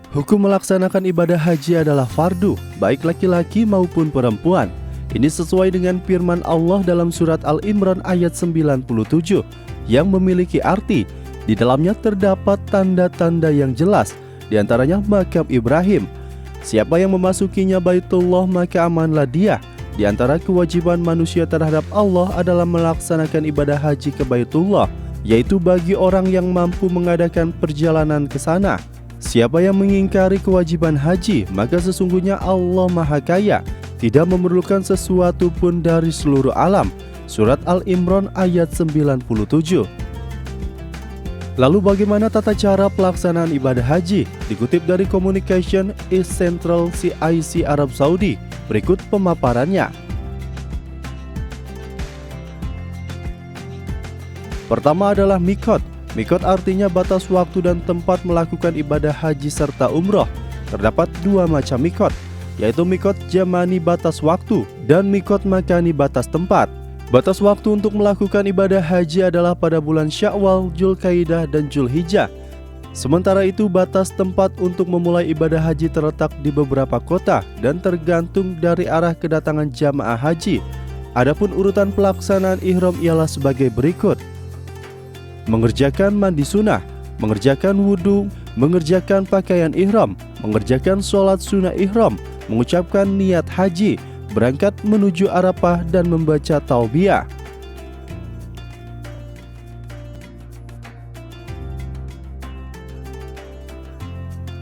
Hukum melaksanakan ibadah haji adalah fardu, baik laki-laki maupun perempuan. Ini sesuai dengan firman Allah dalam surat Al-Imran ayat 97 yang memiliki arti, di dalamnya terdapat tanda-tanda yang jelas, di antaranya makam Ibrahim. Siapa yang memasukinya Baitullah maka amanlah dia. Di antara kewajiban manusia terhadap Allah adalah melaksanakan ibadah haji ke Baitullah, yaitu bagi orang yang mampu mengadakan perjalanan ke sana. Siapa yang mengingkari kewajiban haji, maka sesungguhnya Allah Maha Kaya, tidak memerlukan sesuatu pun dari seluruh alam. Surat Al-Imran ayat 97. Lalu bagaimana tata cara pelaksanaan ibadah haji? Dikutip dari Communication East Central CIC Arab Saudi. Berikut pemaparannya. Pertama adalah mikot. Mikot artinya batas waktu dan tempat melakukan ibadah haji serta umroh. Terdapat dua macam mikot, yaitu mikot zamani batas waktu dan mikot makani batas tempat. Batas waktu untuk melakukan ibadah haji adalah pada bulan Syawal, Dzulqa'dah, dan Dzulhijjah. Sementara itu batas tempat untuk memulai ibadah haji terletak di beberapa kota dan tergantung dari arah kedatangan jamaah haji. Adapun urutan pelaksanaan ihram ialah sebagai berikut: mengerjakan mandi sunnah, mengerjakan wudhu, mengerjakan pakaian ihram, mengerjakan sholat sunnah ihram, mengucapkan niat haji, berangkat menuju Arafah, dan membaca taubiyah.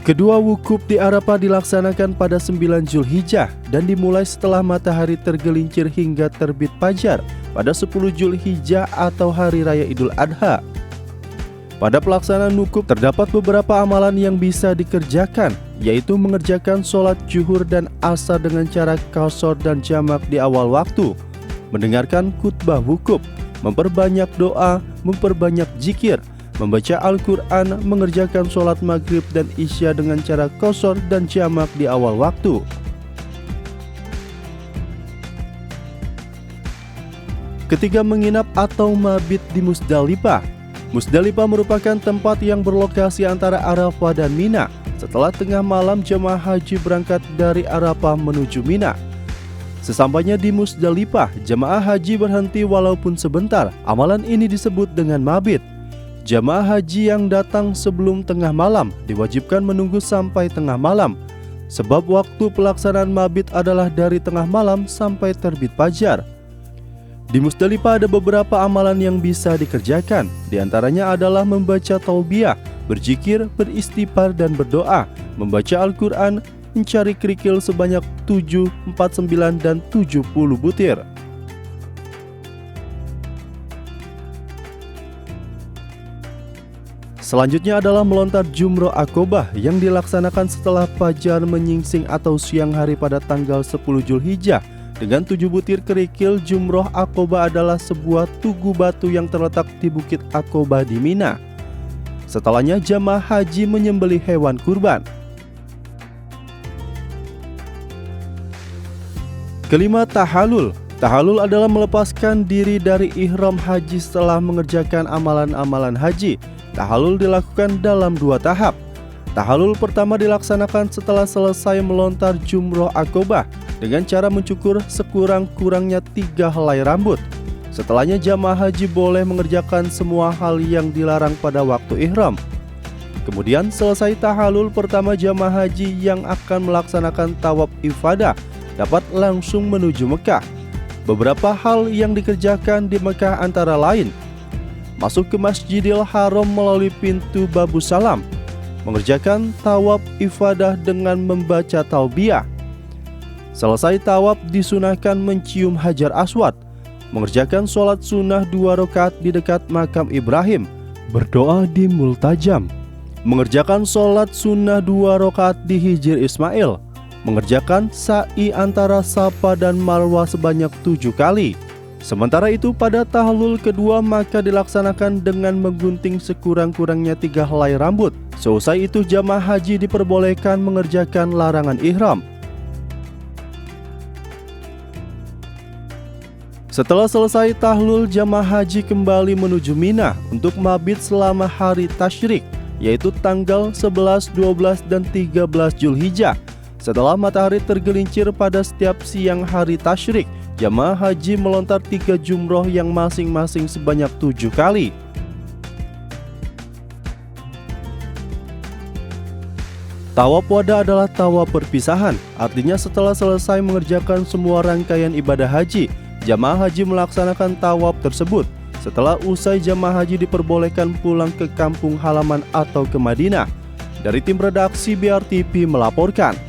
Kedua wukuf di Arafah dilaksanakan pada 9 Dzulhijjah dan dimulai setelah matahari tergelincir hingga terbit fajar pada 10 Dzulhijjah atau Hari Raya Idul Adha. Pada pelaksanaan wukuf terdapat beberapa amalan yang bisa dikerjakan, yaitu mengerjakan sholat zuhur dan asar dengan cara qasar dan jamak di awal waktu, mendengarkan khutbah wukuf, memperbanyak doa, memperbanyak zikir, membaca Al-Quran, mengerjakan sholat maghrib dan isya dengan cara qasar dan jamak di awal waktu. Ketiga, menginap atau mabit di Musdalifah. Musdalifah merupakan tempat yang berlokasi antara Arafah dan Mina. Setelah tengah malam jemaah haji berangkat dari Arafah menuju Mina. Sesampainya di Musdalifah, jemaah haji berhenti walaupun sebentar. Amalan ini disebut dengan mabit. Jemaah haji yang datang sebelum tengah malam diwajibkan menunggu sampai tengah malam, sebab waktu pelaksanaan mabit adalah dari tengah malam sampai terbit fajar. Di Musdalifah ada beberapa amalan yang bisa dikerjakan. Di antaranya adalah membaca taubiyah, berzikir, beristighfar, dan berdoa, membaca Al-Quran, mencari kerikil sebanyak 7, 49, dan 70 butir. Selanjutnya adalah melontar jumroh Aqobah yang dilaksanakan setelah fajar menyingsing atau siang hari pada tanggal 10 Dzulhijjah. Dengan 7 butir kerikil, jumroh Aqobah adalah sebuah tugu batu yang terletak di Bukit Aqobah di Mina. Setelahnya jamaah haji menyembelih hewan kurban. Kelima, tahalul. Tahalul adalah melepaskan diri dari ihram haji setelah mengerjakan amalan-amalan haji. Tahalul dilakukan dalam 2 tahap. Tahalul pertama dilaksanakan setelah selesai melontar jumroh Aqobah dengan cara mencukur sekurang-kurangnya 3 helai rambut. Setelahnya jamaah haji boleh mengerjakan semua hal yang dilarang pada waktu ihram. Kemudian selesai tahalul pertama, jamaah haji yang akan melaksanakan tawaf ifadah dapat langsung menuju Mekah. Beberapa hal yang dikerjakan di Mekah antara lain: masuk ke Masjidil Haram melalui pintu Babus Salam, mengerjakan tawaf ifadah dengan membaca taubiyah. Selesai tawaf disunahkan mencium Hajar Aswad, mengerjakan sholat sunnah 2 rakaat di dekat makam Ibrahim, berdoa di Multajam, mengerjakan sholat sunnah 2 rakaat di Hijr Ismail, mengerjakan sa'i antara Safa dan Marwah sebanyak 7 kali. Sementara itu pada tahlul kedua maka dilaksanakan dengan menggunting sekurang-kurangnya 3 helai rambut. Seusai itu jamaah haji diperbolehkan mengerjakan larangan ihram. Setelah selesai tahlul, jamaah haji kembali menuju Mina untuk mabit selama hari tasyrik. yaitu tanggal 11, 12, dan 13 Zulhijjah. Setelah matahari tergelincir pada setiap siang hari tasyrik, jamaah haji melontar 3 jumroh yang masing-masing sebanyak 7 kali. Tawaf wada adalah tawaf perpisahan, artinya setelah selesai mengerjakan semua rangkaian ibadah haji, jamaah haji melaksanakan tawaf tersebut. Setelah usai, jamaah haji diperbolehkan pulang ke kampung halaman atau ke Madinah. Dari tim redaksi BR TV melaporkan.